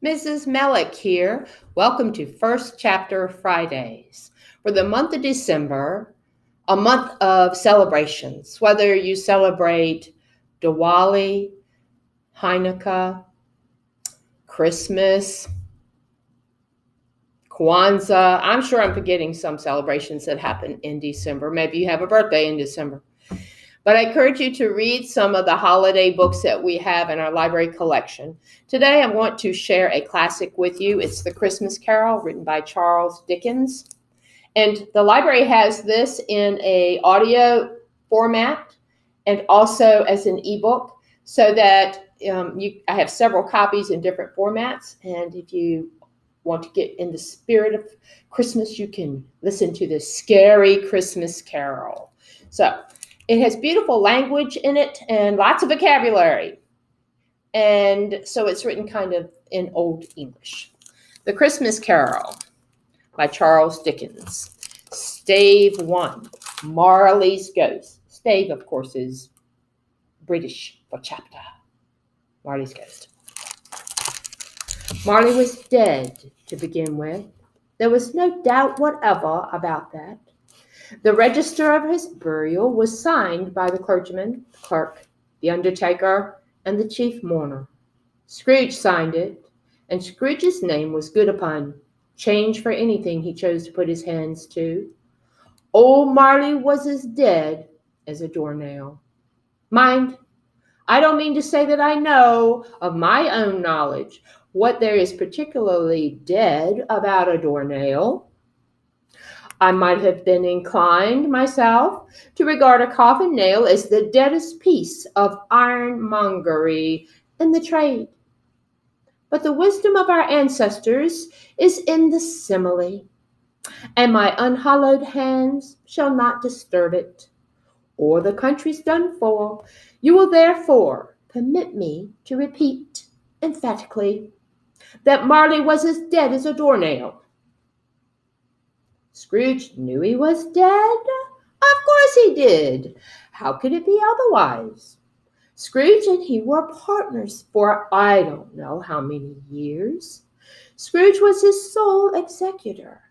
Mrs. Mellick here. Welcome to First Chapter Fridays. For the month of December, a month of celebrations, whether you celebrate Diwali, Hanukkah, Christmas, Kwanzaa. I'm sure I'm forgetting some celebrations that happen in December. Maybe you have a birthday in December. But I encourage you to read some of the holiday books that we have in our library collection. Today, I want to share a classic with you. It's The Christmas Carol, written by Charles Dickens. And the library has this in an audio format and also as an ebook, so that I have several copies in different formats. And if you want to get in the spirit of Christmas, you can listen to the Scary Christmas Carol. So it has beautiful language in it and lots of vocabulary. And so it's written kind of in Old English. The Christmas Carol by Charles Dickens. Stave 1, Marley's Ghost. Stave, of course, is British for chapter. Marley's Ghost. Marley was dead to begin with. There was no doubt whatever about that. The register of his burial was signed by the clergyman, the clerk, the undertaker, and the chief mourner. Scrooge signed it, and Scrooge's name was good upon change for anything he chose to put his hands to. Old Marley was as dead as a doornail. Mind, I don't mean to say that I know of my own knowledge what there is particularly dead about a doornail. I might have been inclined myself to regard a coffin nail as the deadest piece of ironmongery in the trade. But the wisdom of our ancestors is in the simile, and my unhallowed hands shall not disturb it, or the country's done for. You will therefore permit me to repeat emphatically that Marley was as dead as a doornail. Scrooge knew he was dead. Of course he did. How could it be otherwise? Scrooge and he were partners for I don't know how many years. Scrooge was his sole executor,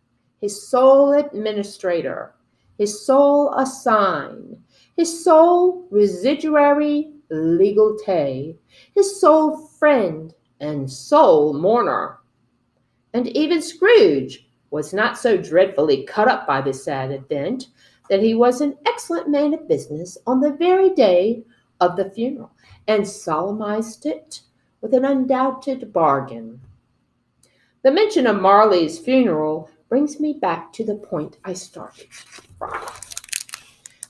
his sole administrator, his sole assign, his sole residuary legatee, his sole friend and sole mourner. And even Scrooge was not so dreadfully cut up by this sad event that he was an excellent man of business on the very day of the funeral, and solemnized it with an undoubted bargain. The mention of Marley's funeral brings me back to the point I started from.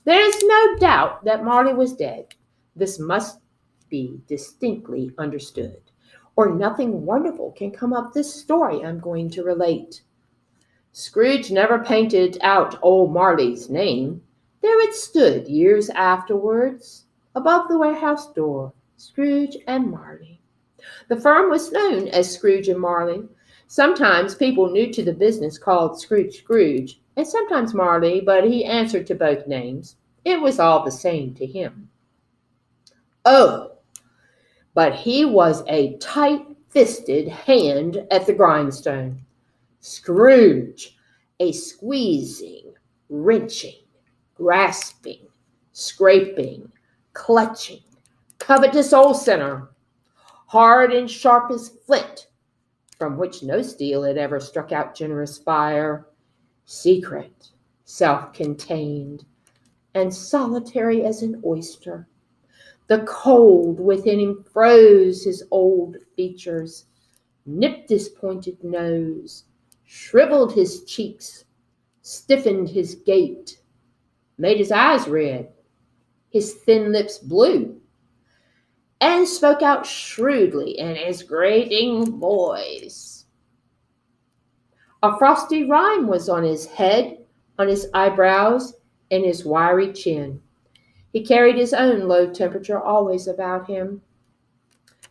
There is no doubt that Marley was dead. This must be distinctly understood, or nothing wonderful can come of this story I'm going to relate. Scrooge never painted out old Marley's name. There it stood years afterwards, above the warehouse door, Scrooge and Marley. The firm was known as Scrooge and Marley. Sometimes people new to the business called Scrooge, and sometimes Marley, but he answered to both names. It was all the same to him. Oh, but he was a tight-fisted hand at the grindstone. Scrooge, a squeezing, wrenching, grasping, scraping, clutching, covetous old sinner, hard and sharp as flint, from which no steel had ever struck out generous fire, secret, self-contained, and solitary as an oyster. The cold within him froze his old features, nipped his pointed nose, shriveled his cheeks, stiffened his gait, made his eyes red, his thin lips blue, and spoke out shrewdly in his grating voice. A frosty rime was on his head, on his eyebrows, and his wiry chin. He carried his own low temperature always about him.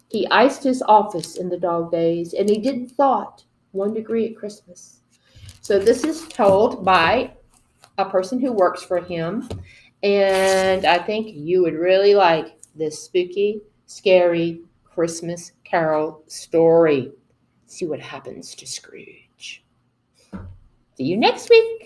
He iced his office in the dog days, and he didn't thought 1 degree at Christmas. So this is told by a person who works for him, and I think you would really like this spooky, scary Christmas Carol story. see what happens to Scrooge. See you next week.